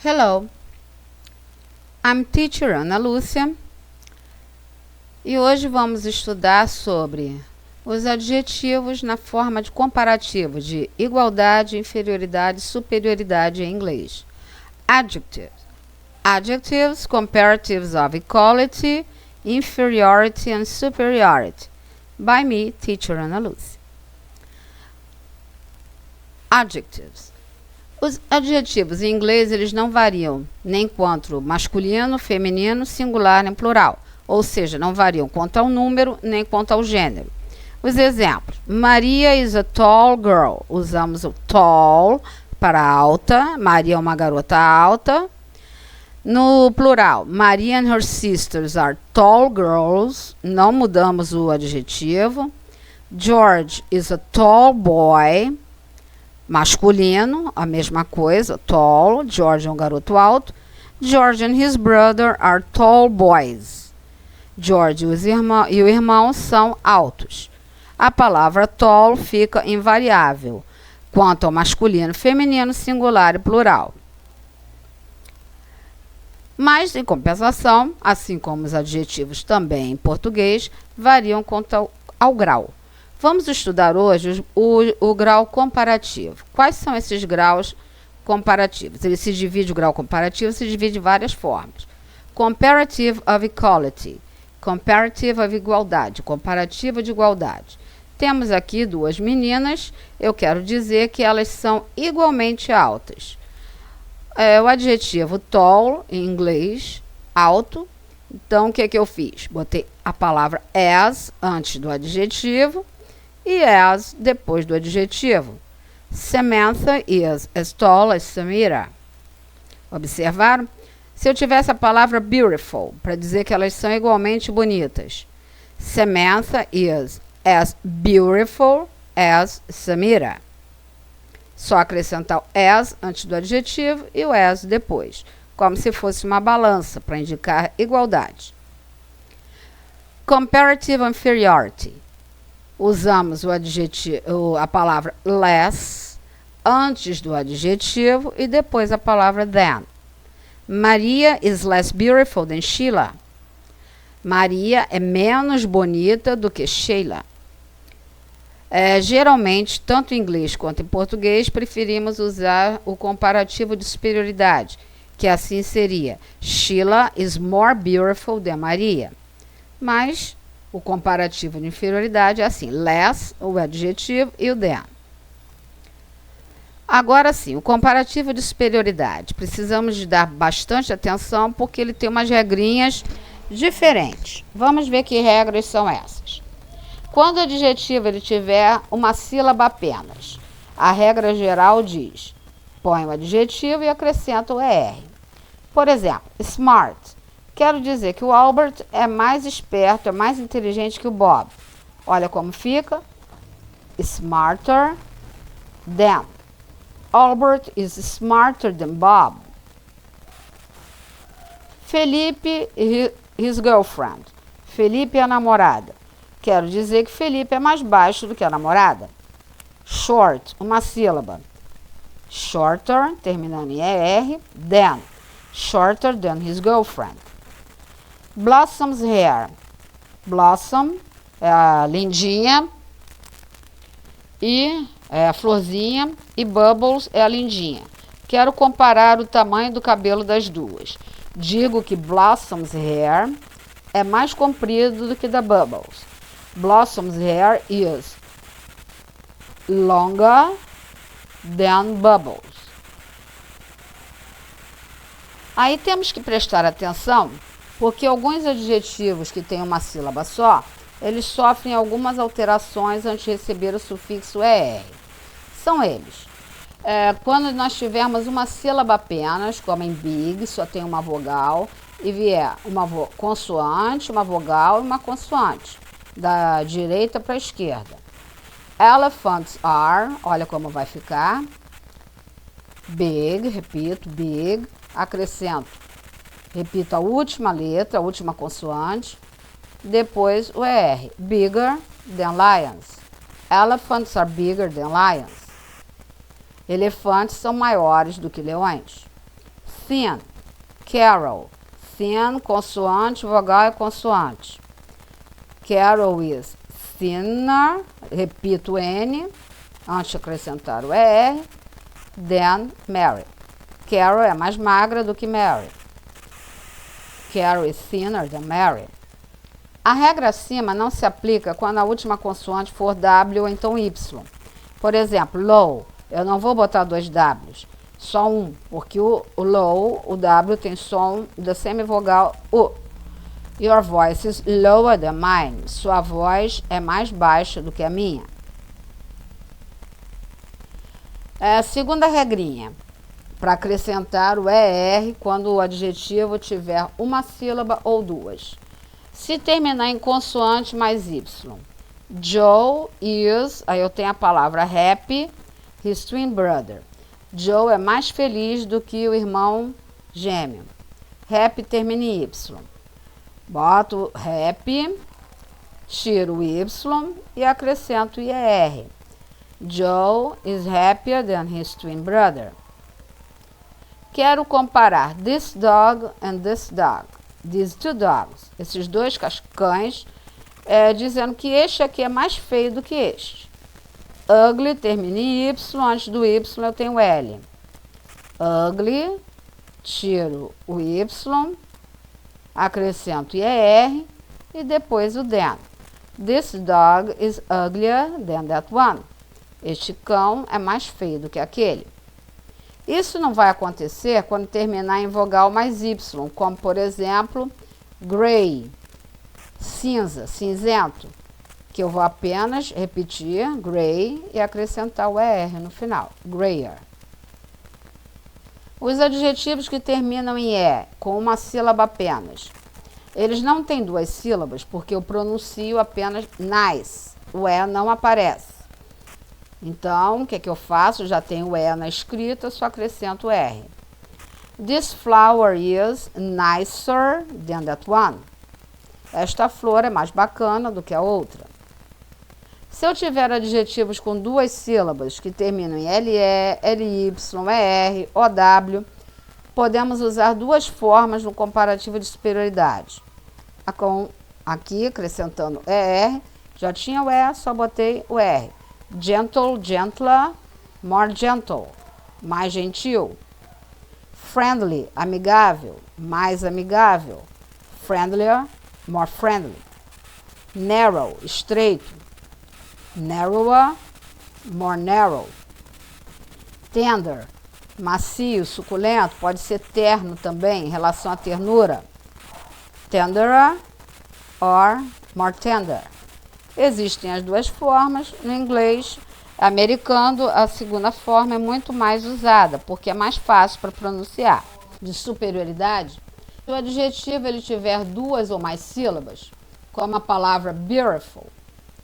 Hello, I'm teacher Ana Lúcia e hoje vamos estudar sobre os adjetivos na forma de comparativo de igualdade, inferioridade e superioridade em inglês. Adjectives. Adjectives, comparatives of equality, inferiority and superiority. By me, teacher Ana Lúcia. Adjectives. Os adjetivos em inglês eles não variam nem quanto masculino, feminino, singular nem plural, ou seja, não variam quanto ao número nem quanto ao gênero. Os exemplos: Maria is a tall girl. Usamos o tall para alta. Maria é uma garota alta. No plural, Maria and her sisters are tall girls. Não mudamos o adjetivo. George is a tall boy. Masculino, a mesma coisa, tall. George é um garoto alto. George and his brother are tall boys. George e o irmão são altos. A palavra tall fica invariável quanto ao masculino, feminino, singular e plural. Mas, em compensação, assim como os adjetivos também em português, variam quanto ao grau. Vamos estudar hoje o grau comparativo. Quais são esses graus comparativos? O grau comparativo se divide de várias formas. Comparative of equality, comparative of igualdade, comparativo de igualdade. Temos aqui duas meninas, eu quero dizer que elas são igualmente altas. O adjetivo tall, em inglês, alto. Então, o que eu fiz? Botei a palavra as antes do adjetivo e as depois do adjetivo. Samantha is as tall as Samira. Observaram? Se eu tivesse a palavra beautiful, para dizer que elas são igualmente bonitas. Samantha is as beautiful as Samira. Só acrescentar o as antes do adjetivo e o as depois, como se fosse uma balança para indicar igualdade. Comparative inferiority. Usamos a palavra less antes do adjetivo e depois a palavra than. Maria is less beautiful than Sheila. Maria é menos bonita do que Sheila. Geralmente, tanto em inglês quanto em português, preferimos usar o comparativo de superioridade, que assim seria: Sheila is more beautiful than Maria. Mas o comparativo de inferioridade é assim: less, o adjetivo, e o than. Agora sim, o comparativo de superioridade. Precisamos de dar bastante atenção porque ele tem umas regrinhas diferentes. Vamos ver que regras são essas. Quando o adjetivo ele tiver uma sílaba apenas, a regra geral diz: põe o adjetivo e acrescenta o ER. Por exemplo, smart. Quero dizer que o Albert é mais esperto, é mais inteligente que o Bob. Olha como fica. Smarter than. Albert is smarter than Bob. Felipe e his girlfriend. Felipe é a namorada. Quero dizer que Felipe é mais baixo do que a namorada. Short, uma sílaba. Shorter, terminando em ER, than. Shorter than his girlfriend. Blossom's hair. Blossom é a lindinha e é a florzinha e Bubbles é a lindinha. Quero comparar o tamanho do cabelo das duas. Digo que Blossom's hair é mais comprido do que da Bubbles. Blossom's hair is longer than Bubbles. Aí temos que prestar atenção, porque alguns adjetivos que têm uma sílaba só, eles sofrem algumas alterações antes de receber o sufixo ER. São eles. Quando nós tivermos uma sílaba apenas, como em big, só tem uma vogal, e vier uma consoante, uma vogal e uma consoante, da direita para a esquerda. Elephants are, olha como vai ficar. Big, repito, big, acrescento. Repito a última letra, a última consoante, depois o ER. Bigger than lions. Elephants are bigger than lions. Elefantes são maiores do que leões. Thin, Carol. Thin, consoante, vogal e consoante. Carol is thinner, repito N, antes de acrescentar o ER, than Mary. Carol é mais magra do que Mary. Carol is thinner than Mary. A regra acima não se aplica quando a última consoante for W ou então Y. Por exemplo, low, eu não vou botar 2 Ws, só um, porque o low, o W tem som da semivogal U. Your voice is lower than mine. Sua voz é mais baixa do que a minha. Segunda regrinha, para acrescentar o ER quando o adjetivo tiver uma sílaba ou duas. Se terminar em consoante mais Y. Joe is, aí eu tenho a palavra happy, his twin brother. Joe é mais feliz do que o irmão gêmeo. Happy termina em Y. Boto happy, tiro o Y e acrescento IR. Joe is happier than his twin brother. Quero comparar this dog and this dog. These two dogs. Esses dois cães, dizendo que este aqui é mais feio do que este. Ugly termina em Y, antes do Y eu tenho L. Ugly, tiro o Y, acrescento IR e depois o than. This dog is uglier than that one. Este cão é mais feio do que aquele. Isso não vai acontecer quando terminar em vogal mais Y, como por exemplo, gray, cinza, cinzento, que eu vou apenas repetir gray e acrescentar o ER no final, grayer. Os adjetivos que terminam em E, com uma sílaba apenas, eles não têm 2 sílabas porque eu pronuncio apenas nice, o E não aparece. Então, o que eu faço? Já tenho o E na escrita, só acrescento o R. This flower is nicer than that one. Esta flor é mais bacana do que a outra. Se eu tiver adjetivos com 2 sílabas que terminam em LE, LY, ER, OW, podemos usar 2 formas no comparativo de superioridade. Aqui, acrescentando ER, já tinha o E, só botei o R. Gentle, gentler, more gentle, mais gentil. Friendly, amigável, mais amigável. Friendlier, more friendly. Narrow, estreito. Narrower, more narrow. Tender, macio, suculento, pode ser terno também, em relação à ternura. Tenderer or more tender. Existem as 2 formas. No inglês americano, a segunda forma é muito mais usada, porque é mais fácil para pronunciar. De superioridade, se o adjetivo ele tiver 2 ou mais sílabas, como a palavra beautiful,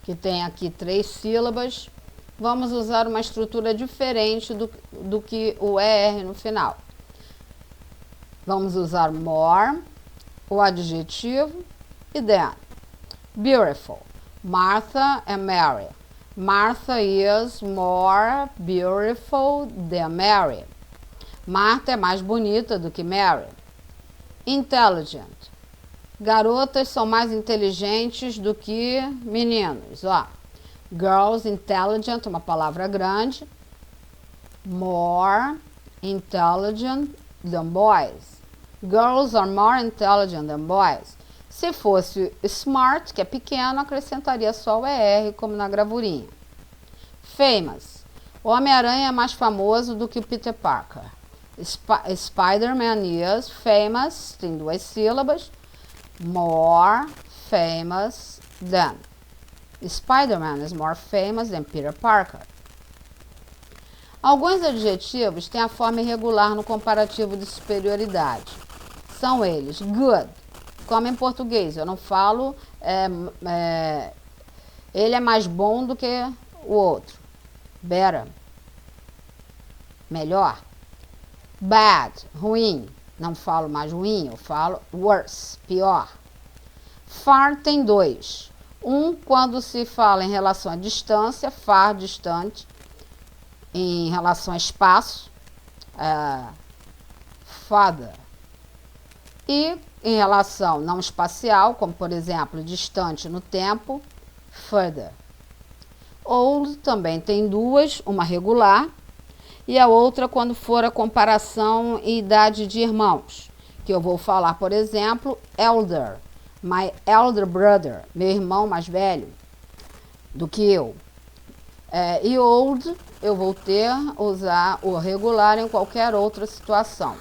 que tem aqui 3 sílabas, vamos usar uma estrutura diferente do que o ER no final. Vamos usar more, o adjetivo, e than. Beautiful. Martha and Mary. Martha is more beautiful than Mary. Martha é mais bonita do que Mary. Intelligent. Garotas são mais inteligentes do que meninos. Ó. Girls intelligent, uma palavra grande. More intelligent than boys. Girls are more intelligent than boys. Se fosse smart, que é pequeno, acrescentaria só o ER, como na gravurinha. Famous. O Homem-Aranha é mais famoso do que o Peter Parker. Spider-Man is famous, tem 2 sílabas. More famous than. Spider-Man is more famous than Peter Parker. Alguns adjetivos têm a forma irregular no comparativo de superioridade. São eles good, como em português, eu não falo ele é mais bom do que o outro. Better, melhor. Bad, ruim, não falo mais ruim, eu falo worse, pior. Far tem 2. Um quando se fala em relação à distância, far, distante, em relação a espaço, father. E em relação não espacial, como por exemplo, distante no tempo, further. Old também tem duas, uma regular e a outra quando for a comparação em idade de irmãos, que eu vou falar, por exemplo, elder, my elder brother, meu irmão mais velho do que eu. E old, eu vou usar o regular em qualquer outra situação.